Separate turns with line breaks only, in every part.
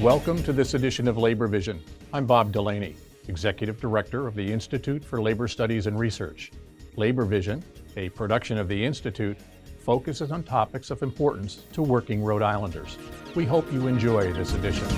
Welcome to this edition of Labor Vision. I'm Bob Delaney, Executive Director of the Institute for Labor Studies and Research. Labor Vision, a production of the Institute, focuses on topics of importance to working Rhode Islanders. We hope you enjoy this edition.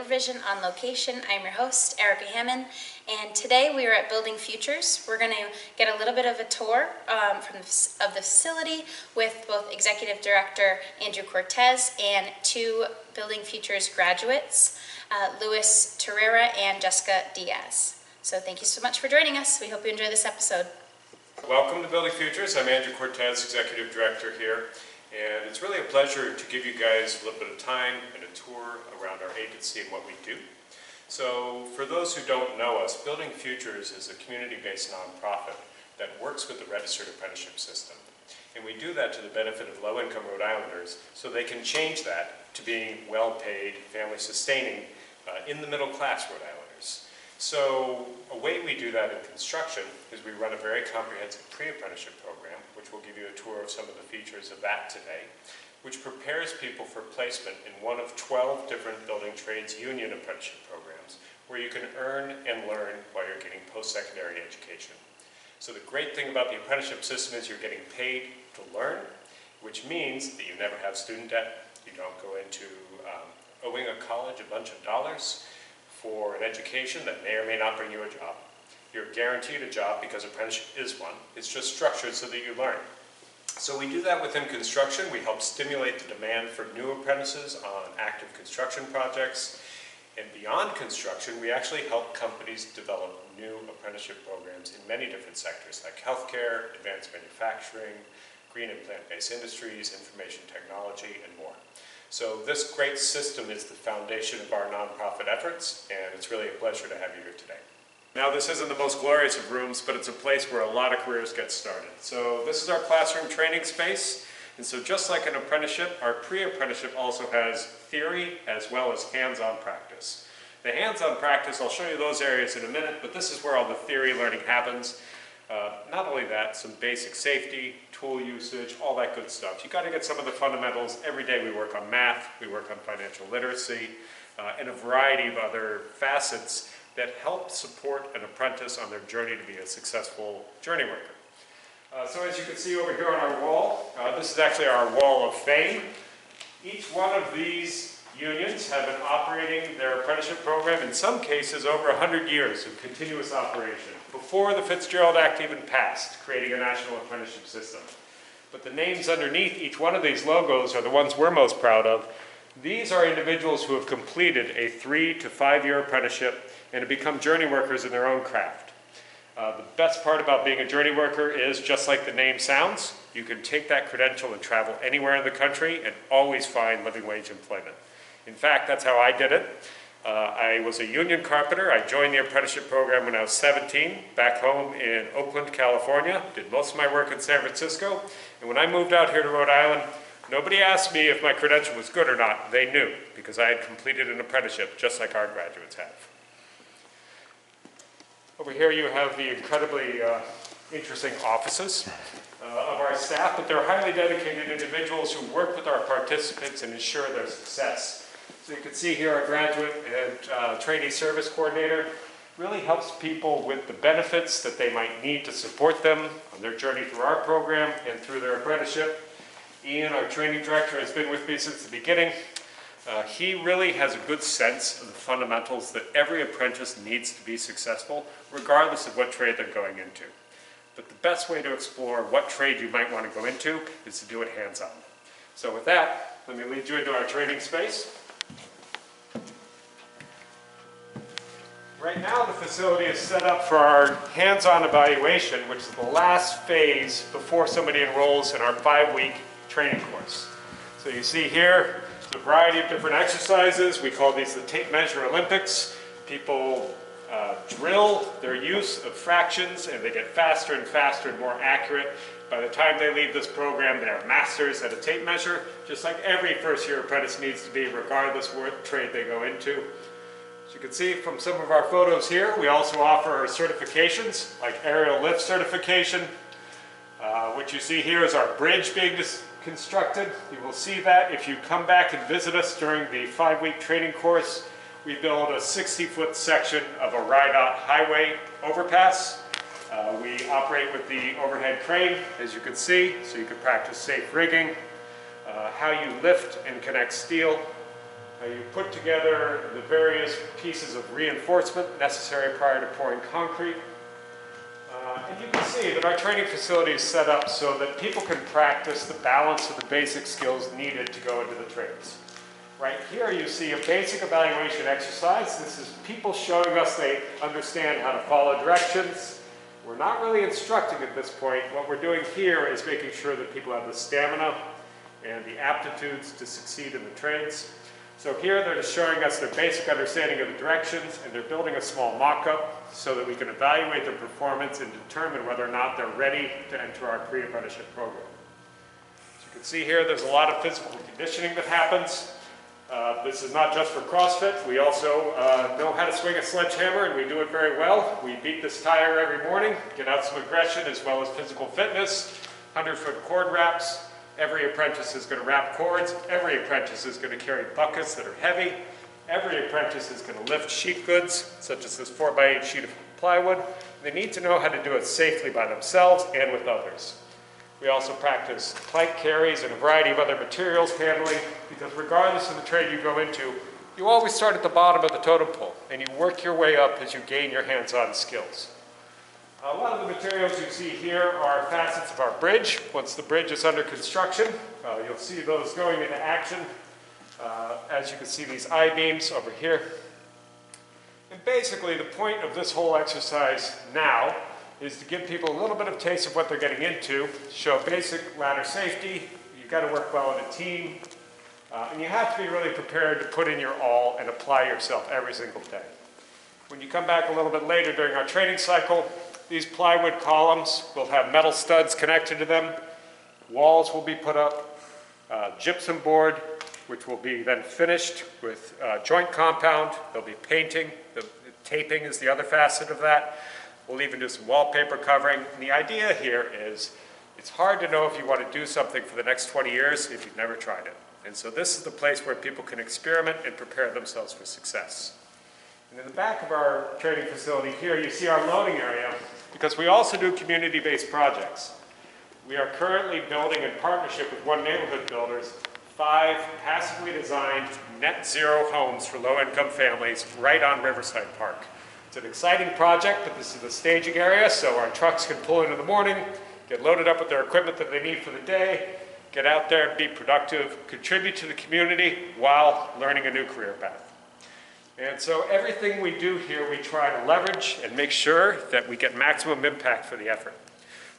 Vision on Location. I'm your host, Erica Hammond, and today we are at Building Futures. We're going to get a little bit of a tour of the facility with both Executive Director Andrew Cortés and two Building Futures graduates, Lius Terrero and Jessica Diaz. So thank you so much for joining us. We hope you enjoy this episode.
Welcome to Building Futures. I'm Andrew Cortés, Executive Director here. And it's really a pleasure to give you guys a little bit of time and a tour around our agency and what we do. So for those who don't know us, Building Futures is a community-based nonprofit that works with the registered apprenticeship system. And we do that to the benefit of low-income Rhode Islanders so they can change that to being well-paid, family-sustaining in the middle-class Rhode Islanders. So a way we do that in construction is we run a very comprehensive pre-apprenticeship program, which we'll give you a tour of some of the features of that today, which prepares people for placement in one of 12 different building trades union apprenticeship programs where you can earn and learn while you're getting post-secondary education. So the great thing about the apprenticeship system is you're getting paid to learn, which means that you never have student debt. You don't go into owing a college a bunch of dollars for an education that may or may not bring you a job. You're guaranteed a job because apprenticeship is one. It's just structured so that you learn. So we do that within construction. We help stimulate the demand for new apprentices on active construction projects. And beyond construction, we actually help companies develop new apprenticeship programs in many different sectors like healthcare, advanced manufacturing, green and plant-based industries, information technology, and more. So this great system is the foundation of our nonprofit efforts, and it's really a pleasure to have you here today. Now, this isn't the most glorious of rooms, but it's a place where a lot of careers get started. So this is our classroom training space, and so just like an apprenticeship, our pre-apprenticeship also has theory as well as hands-on practice. The hands-on practice, I'll show you those areas in a minute, but this is where all the theory learning happens. Not only that, some basic safety, tool usage, all that good stuff. You got to get some of the fundamentals. Every day we work on math, we work on financial literacy, and a variety of other facets that help support an apprentice on their journey to be a successful journey worker. So as you can see over here on our wall, this is actually our wall of fame. Each one of these unions have been operating their apprenticeship program, in some cases over 100 years of continuous operation, before the Fitzgerald Act even passed, creating a national apprenticeship system. But the names underneath each one of these logos are the ones we're most proud of. These are individuals who have completed a 3 to 5 year apprenticeship and have become journey workers in their own craft. The best part about being a journey worker is, just like the name sounds, you can take that credential and travel anywhere in the country and always find living wage employment. In fact, that's how I did it. I was a union carpenter. I joined the apprenticeship program when I was 17, back home in Oakland, California. Did most of my work in San Francisco. And when I moved out here to Rhode Island, nobody asked me if my credential was good or not. They knew, because I had completed an apprenticeship, just like our graduates have. Over here you have the incredibly interesting offices of our staff, but they're highly dedicated individuals who work with our participants and ensure their success. So you can see here our graduate and trainee service coordinator really helps people with the benefits that they might need to support them on their journey through our program and through their apprenticeship. Ian, our training director, has been with me since the beginning. He really has a good sense of the fundamentals that every apprentice needs to be successful, regardless of what trade they're going into. But the best way to explore what trade you might want to go into is to do it hands-on. So with that, let me lead you into our training space. Right now the facility is set up for our hands-on evaluation, which is the last phase before somebody enrolls in our 5-week training course. So you see here a variety of different exercises. We call these the tape measure Olympics. People drill their use of fractions, and they get faster and faster and more accurate. By the time they leave this program, they are masters at a tape measure, just like every first-year apprentice needs to be, regardless of what trade they go into. As you can see from some of our photos here, we also offer certifications like aerial lift certification. What you see here is our bridge being constructed. You will see that if you come back and visit us during the 5-week training course. We build a 60-foot section of a ride-out highway overpass. We operate with the overhead crane, as you can see, so you can practice safe rigging, how you lift and connect steel, how you put together the various pieces of reinforcement necessary prior to pouring concrete. And you can see that our training facility is set up so that people can practice the balance of the basic skills needed to go into the trades. Right here you see a basic evaluation exercise. This is people showing us they understand how to follow directions. We're not really instructing at this point. What we're doing here is making sure that people have the stamina and the aptitudes to succeed in the trades. So here they're just showing us their basic understanding of the directions, and they're building a small mock-up so that we can evaluate their performance and determine whether or not they're ready to enter our pre-apprenticeship program. As you can see here, there's a lot of physical conditioning that happens. This is not just for CrossFit. We also know how to swing a sledgehammer, and we do it very well. We beat this tire every morning, get out some aggression as well as physical fitness, 100-foot cord wraps. Every apprentice is going to wrap cords. Every apprentice is going to carry buckets that are heavy. Every apprentice is going to lift sheet goods, such as this 4x8 sheet of plywood. They need to know how to do it safely by themselves and with others. We also practice plank carries and a variety of other materials handling, because regardless of the trade you go into, you always start at the bottom of the totem pole, and you work your way up as you gain your hands-on skills. A lot of the materials you see here are facets of our bridge. Once the bridge is under construction, you'll see those going into action. As you can see, these I-beams over here. And basically, the point of this whole exercise now is to give people a little bit of taste of what they're getting into, show basic ladder safety. You've got to work well in a team, and you have to be really prepared to put in your all and apply yourself every single day. When you come back a little bit later during our training cycle, these plywood columns will have metal studs connected to them. Walls will be put up, gypsum board, which will be then finished with joint compound. There'll be painting. The taping is the other facet of that. We'll even do some wallpaper covering. And the idea here is it's hard to know if you want to do something for the next 20 years if you've never tried it. And so this is the place where people can experiment and prepare themselves for success. And in the back of our training facility here, you see our loading area, because we also do community-based projects. We are currently building in partnership with One Neighborhood Builders 5 passively designed net zero homes for low-income families right on Riverside Park. It's an exciting project, but this is the staging area, so our trucks can pull in the morning, get loaded up with their equipment that they need for the day, get out there and be productive, contribute to the community while learning a new career path. And so everything we do here, we try to leverage and make sure that we get maximum impact for the effort.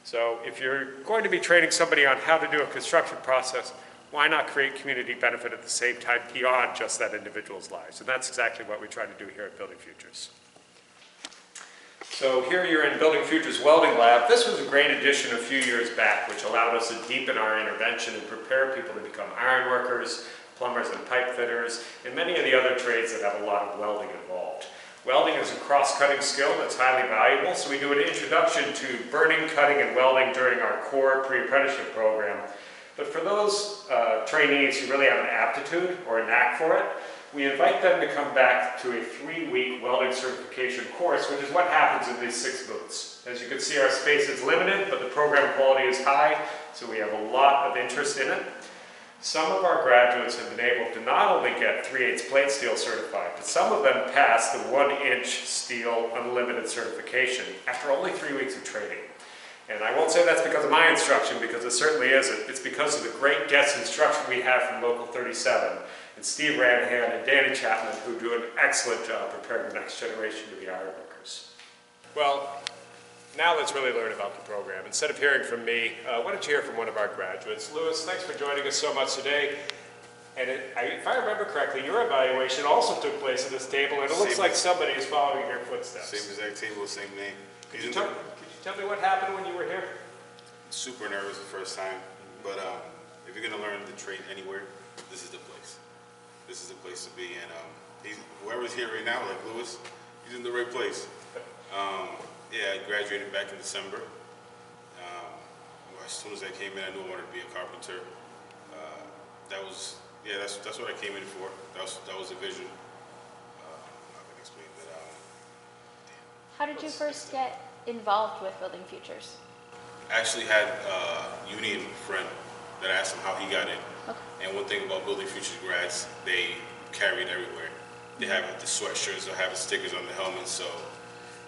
So if you're going to be training somebody on how to do a construction process, why not create community benefit at the same time beyond just that individual's lives? And that's exactly what we try to do here at Building Futures. So here you're in Building Futures Welding Lab. This was a great addition a few years back, which allowed us to deepen our intervention and prepare people to become iron workers, plumbers and pipe fitters, and many of the other trades that have a lot of welding involved. Welding is a cross-cutting skill that's highly valuable, so we do an introduction to burning, cutting, and welding during our core pre-apprenticeship program. But for those trainees who really have an aptitude or a knack for it, we invite them to come back to a 3-week welding certification course, which is what happens in these 6 booths. As you can see, our space is limited, but the program quality is high, so we have a lot of interest in it. Some of our graduates have been able to not only get 3/8 plate steel certified, but some of them passed the 1-inch steel unlimited certification after only 3 weeks of training. And I won't say that's because of my instruction, because it certainly isn't. It's because of the great guest instruction we have from Local 37, and Steve Ranahan and Danny Chapman, who do an excellent job preparing the next generation to be iron workers. Well, now let's really learn about the program. Instead of hearing from me, why don't you hear from one of our graduates. Lius, thanks for joining us so much today. And if I remember correctly, your evaluation also took place at this table, and it looks like somebody is following in your footsteps.
Same exact table, same name.
Could you tell me what happened when you were here?
Super nervous the first time, but if you're gonna learn the trade anywhere, this is the place. this is the place to be. And whoever's here right now, like Lewis, he's in the right place. Yeah, I graduated back in December. As soon as I came in, I knew I wanted to be a carpenter. That's what I came in for. That was the vision. I can explain that.
How did you first get involved with Building Futures?
I actually had a union friend that I asked him how he got in.
Okay.
And one thing about Building Futures grads, they carry it everywhere. They have the sweatshirts, they'll have the stickers on the helmets, so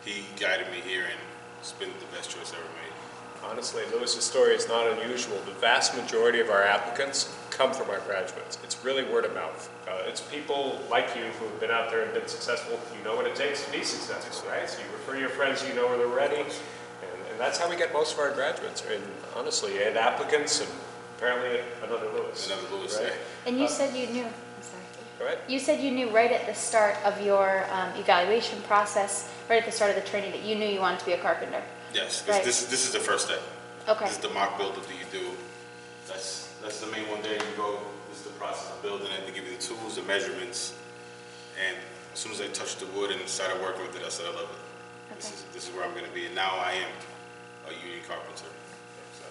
he guided me here, and it's been the best choice ever made.
Honestly, Lewis's story is not unusual. The vast majority of our applicants come from our graduates. It's really word of mouth. It's people like you who have been out there and been successful. You know what it takes to be successful, right? So you refer your friends you know where they're ready. And that's how we get most of our graduates, and honestly, and applicants, and apparently another Lewis.
Another Lewis,
right?
And you said you knew, I'm sorry.
Go ahead.
You said you knew right at the start of your evaluation process, right at the start of the training, that you knew you wanted to be a carpenter.
Yes,
Right.
this is the first step.
Okay.
This is the mock build that you do. That's the main one day you go. This is the process of building it. They give you the tools, the measurements, and as soon as I touched the wood and started working with it, I said I love it.
Okay.
This is where I'm going to be, and now I am a union carpenter. So,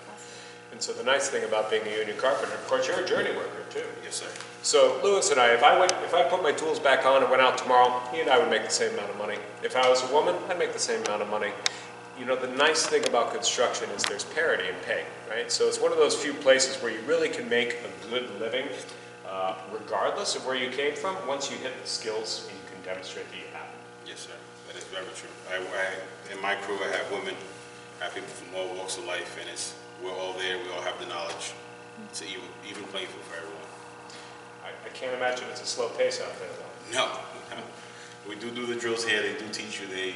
And so the nice thing about being a union carpenter, of course, you're a journey worker too.
yes, sir.
So Lewis and I, if I put my tools back on and went out tomorrow, he and I would make the same amount of money. If I was a woman, I'd make the same amount of money. You know, the nice thing about construction is there's parity in pay, right? So it's one of those few places where you really can make a good living, regardless of where you came from, once you hit the skills and you can demonstrate that you have it.
Yes, sir. That is very true. In my crew, I have women, I have people from all walks of life, and we're all there. We all have the knowledge. It's an even playing field for everyone.
I can't imagine it's a slow pace out there, though.
No, we do the drills here. They do teach you. They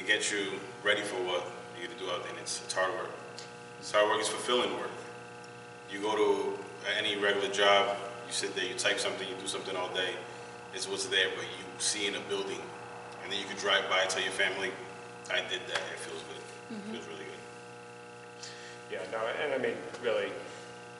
get you ready for what you're gonna do out there. And it's hard work. It's hard work. It's fulfilling work. You go to any regular job, you sit there, you type something, you do something all day. It's what's there, but you see in a building, and then you can drive by and tell your family, I did that. It feels good. It feels really good.
Yeah, no, and I mean, really,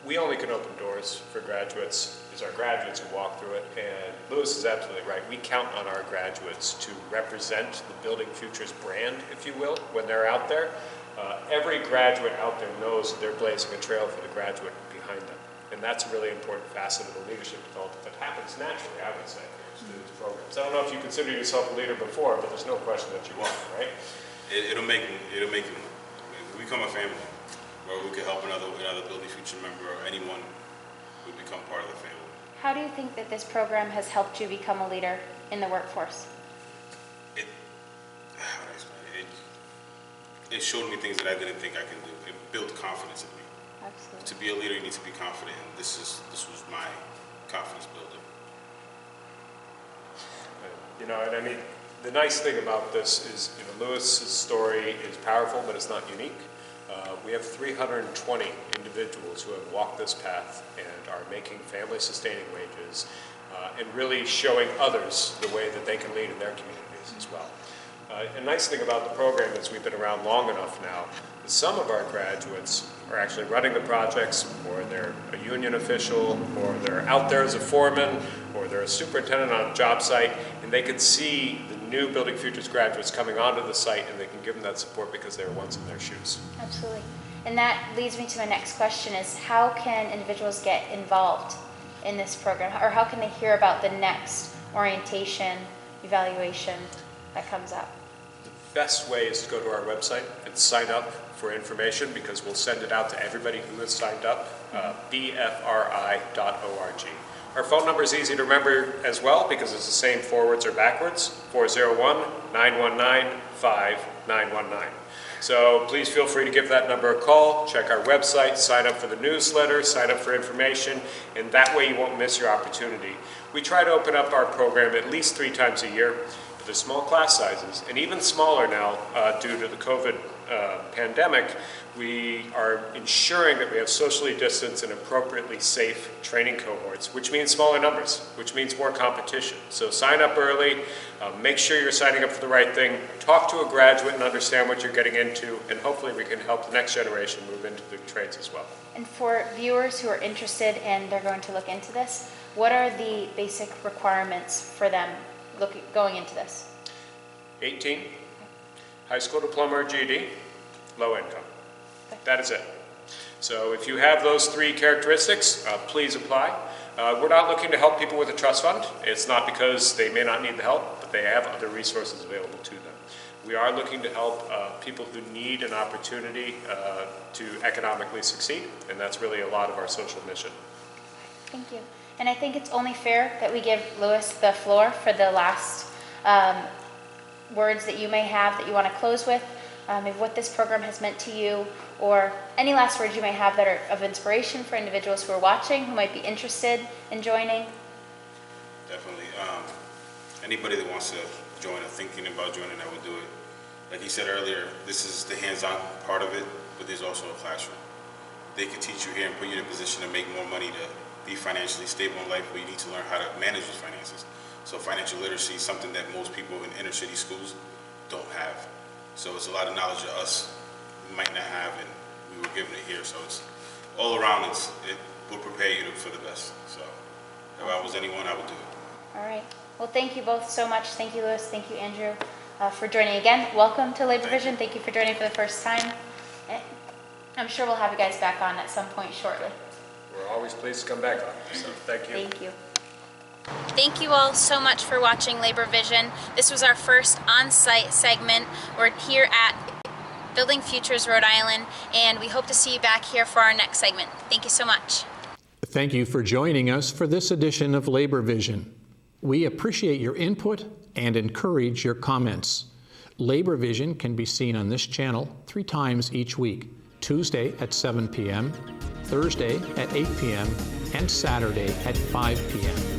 we only can open doors for graduates. It's our graduates who walk through it, and Lewis is absolutely right. We count on our graduates to represent the Building Futures brand, if you will, when they're out there. Every graduate out there knows that they're blazing a trail for the graduate behind them, and that's a really important facet of the leadership development that happens naturally, I would say, through these programs. I don't know if you consider yourself a leader before, but there's no question that you are, right?
It'll make you. We become a family, where we can help another Building Future member or anyone who become part of the family.
How do you think that this program has helped you become a leader in the workforce?
How would I explain it? It showed me things that I didn't think I can do. It built confidence in me.
Absolutely.
To be a leader, you need to be confident, and this was my confidence builder.
You know, and I mean, the nice thing about this is, you know, Lewis's story is powerful, but it's not unique. We have 320 individuals who have walked this path and are making family-sustaining wages and really showing others the way that they can lead in their communities as well. A nice thing about the program is we've been around long enough now that some of our graduates are actually running the projects, or they're a union official, or they're out there as a foreman, or they're a superintendent on a job site, and they can see the new Building Futures graduates coming onto the site, and they can give them that support because they were once in their shoes.
Absolutely. And that leads me to my next question is, how can individuals get involved in this program? Or how can they hear about the next orientation, evaluation that comes up?
The best way is to go to our website and sign up for information, because we'll send it out to everybody who has signed up, bfri.org. Our phone number is easy to remember as well, because it's the same forwards or backwards, 401-919-5919. So please feel free to give that number a call, check our website, sign up for the newsletter, sign up for information, and that way you won't miss your opportunity. We try to open up our program at least 3 times a year, but there's small class sizes, and even smaller now due to the COVID pandemic. We are ensuring that we have socially distanced and appropriately safe training cohorts, which means smaller numbers, which means more competition. So sign up early, make sure you're signing up for the right thing, talk to a graduate and understand what you're getting into, and hopefully we can help the next generation move into the trades as well.
And for viewers who are interested and they're going to look into this, what are the basic requirements for them going into this?
18, high school diploma or GED, low income. That is it. So if you have those 3 characteristics, please apply. We're not looking to help people with a trust fund. It's not because they may not need the help, but they have other resources available to them. We are looking to help people who need an opportunity to economically succeed, and that's really a lot of our social mission.
Thank you. And I think it's only fair that we give Lius the floor for the last words that you may have that you want to close with, of what this program has meant to you, or any last words you may have that are of inspiration for individuals who are watching, who might be interested in joining.
Definitely. Anybody that wants to join or thinking about joining, I would do it. Like you said earlier, this is the hands-on part of it, but there's also a classroom. They can teach you here and put you in a position to make more money, to be financially stable in life, but you need to learn how to manage those finances. So financial literacy is something that most people in inner city schools don't have. So it's a lot of knowledge that us might not have, and we were given it here. So it's all around, it will prepare you for the best. So if I was anyone, I would do it.
All right. Well, thank you both so much. Thank you, Lius. Thank you, Andrew, for joining again. Welcome to Labor Vision. Thank you for joining for the first time. I'm sure we'll have you guys back on at some point shortly.
We're always pleased to come back on, so thank you.
Thank you.
Thank you all so much for watching Labor Vision. This was our first on-site segment. We're here at Building Futures, Rhode Island, and we hope to see you back here for our next segment. Thank you so much.
Thank you for joining us for this edition of Labor Vision. We appreciate your input and encourage your comments. Labor Vision can be seen on this channel 3 times each week: Tuesday at 7 p.m., Thursday at 8 p.m., and Saturday at 5 p.m.